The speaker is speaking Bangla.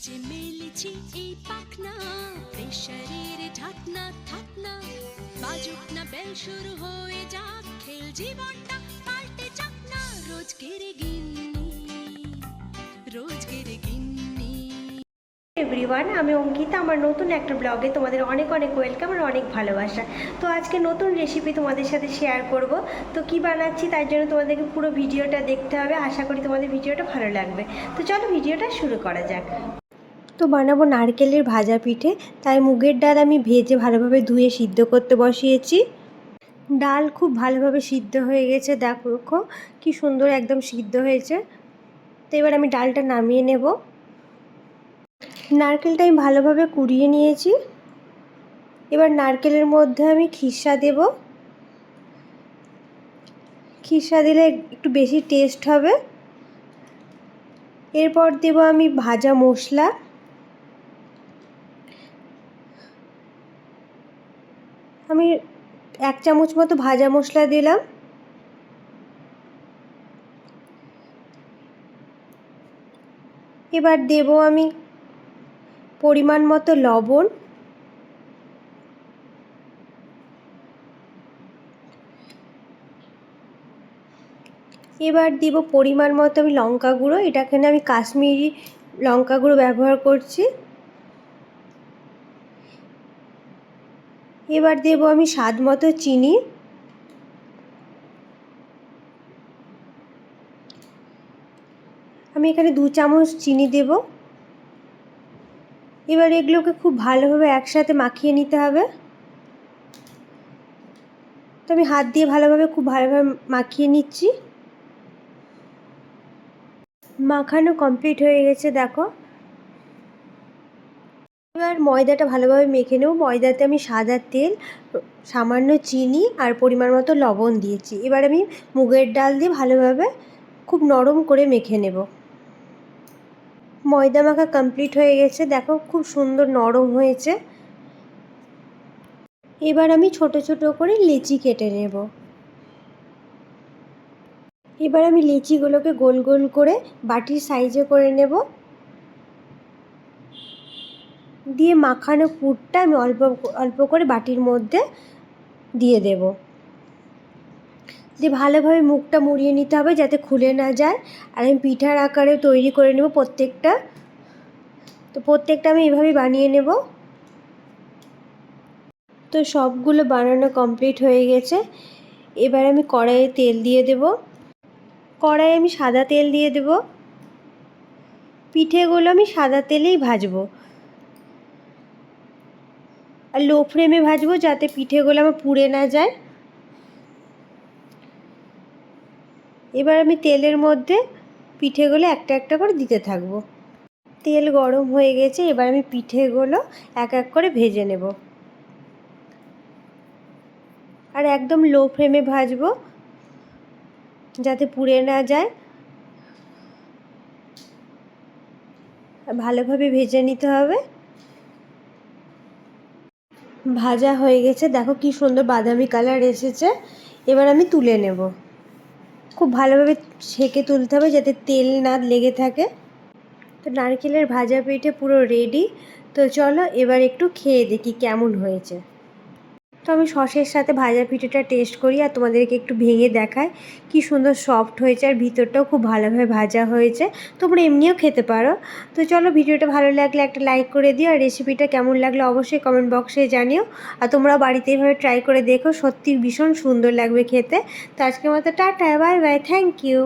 যে মেলেছি এই পাখনা, প্রেশারের ঢাকনা থাকনা, বাজুক না বেল শুরু হয়ে যাক, খেল জীবনটা পাল্টে যাক না। রোজকের গিন্নি, রোজকের গিন্নি। এভরিওয়ান, আমি অঙ্কিতা। আমার নতুন একটা ব্লগে তোমাদের অনেক অনেক ওয়েলকাম আর অনেক ভালোবাসা। তো আজকে নতুন রেসিপি তোমাদের সাথে শেয়ার করব। তো কি বানাচ্ছি তার জন্য তোমাদেরকে পুরো ভিডিওটা দেখতে হবে। আশা করি তোমাদের ভিডিওটা ভালো লাগবে। তো চলো ভিডিওটা শুরু করা যাক। তো বানাবো নারকেলের ভাজা পিঠে। তাই মুগের ডাল আমি ভেজে ভালোভাবে ধুয়ে সিদ্ধ করতে বসিয়েছি। ডাল খুব ভালোভাবে সিদ্ধ হয়ে গেছে, দেখো কি সুন্দর একদম সিদ্ধ হয়েছে। তো এবার আমি ডালটা নামিয়ে নেব। নারকেলটা আমি ভালোভাবে কুড়িয়ে নিয়েছি। এবার নারকেলের মধ্যে আমি খিসা দেব। খিসা দিলে একটু বেশি টেস্ট হবে। এরপর দেব আমি ভাজা মশলা। আমি 1 চামচ মতো ভাজা মশলা দিলাম। এবার দেব আমি পরিমাণ মতো লবণ। এবার দেব পরিমাণ মতো আমি লঙ্কা গুঁড়ো। এটাখানে আমি কাশ্মীরি লঙ্কা গুঁড়ো ব্যবহার করছি। এবার দেব আমি স্বাদ মতো চিনি। আমি এখানে 2 চামচ চিনি দেব। এবার এগুলোকে খুব ভালোভাবে একসাথে মাখিয়ে নিতে হবে। তো আমি হাত দিয়ে খুব ভালোভাবে মাখিয়ে নিচ্ছি। মাখানো কমপ্লিট হয়ে গেছে, দেখো। এবার ময়দাটা ভালোভাবে মেখে নেব। ময়দাতে আমি সাদা তেল, সামান্য চিনি আর পরিমাণ মতো লবণ দিয়েছি। এবার আমি মুগের ডাল দিয়ে ভালোভাবে খুব নরম করে মেখে নেব। ময়দা মাখা কমপ্লিট হয়ে গেছে, দেখো খুব সুন্দর নরম হয়েছে। এবার আমি ছোট ছোট করে লেচি কেটে নেব। এবার আমি লিচিগুলোকে গোল গোল করে বাটির সাইজে করে নেব। দিয়ে মাখানো পুরটা আমি অল্প অল্প করে বাটির মধ্যে দিয়ে দেব। দিয়ে ভালোভাবে মুখটা মুড়িয়ে নিতে হবে যাতে খুলে না যায়। আর আমি পিঠার আকারে তৈরি করে নেব প্রত্যেকটা। তো প্রত্যেকটা আমি এভাবেই বানিয়ে নেব। তো সবগুলো বানানো কমপ্লিট হয়ে গেছে। এবার আমি কড়াইয়ে তেল দিয়ে দেব। কড়াইয়ে আমি সাদা তেল দিয়ে দেব। পিঠেগুলো আমি সাদা তেলেই ভাজবো আর লো ফ্লেমে ভাজবো যাতে পিঠেগুলো আমার পুড়ে না যায়। এবার আমি তেলের মধ্যে পিঠেগুলো একটা একটা করে দিতে থাকবো। তেল গরম হয়ে গেছে, এবার আমি পিঠেগুলো এক এক করে ভেজে নেব। আর একদম লো ফ্লেমে ভাজবো যাতে পুড়ে না যায়। ভালোভাবে ভেজে নিতে হবে। ভাজা হয়ে গেছে, দেখো কি সুন্দর বাদামি কালার এসেছে। এবার আমি তুলে নেব। খুব ভালোভাবে ছেঁকে তুলতে হবে যাতে তেল না লেগে থাকে। তো নারকেলের ভাজা পিঠে পুরো রেডি। তো চলো এবার একটু খেয়ে দেখি কেমন হয়েছে। তো আমি সসের সাথে ভাজা পিঠেটা টেস্ট করি আর তোমাদেরকে একটু ভেঙে দেখাই কি সুন্দর সফট হয়েছে আর ভিতরটাও খুব ভালোভাবে ভাজা হয়েছে। তোমরা এমনিও খেতে পারো। তো চলো, ভিডিওটা ভালো লাগলে একটা লাইক করে দিও আর রেসিপিটা কেমন লাগলো অবশ্যই কমেন্ট বক্সে জানিও। আর তোমরা বাড়িতে এইভাবে ট্রাই করে দেখো, সত্যি ভীষণ সুন্দর লাগবে খেতে। তো আজকের মতো tata, bye bye, thank you.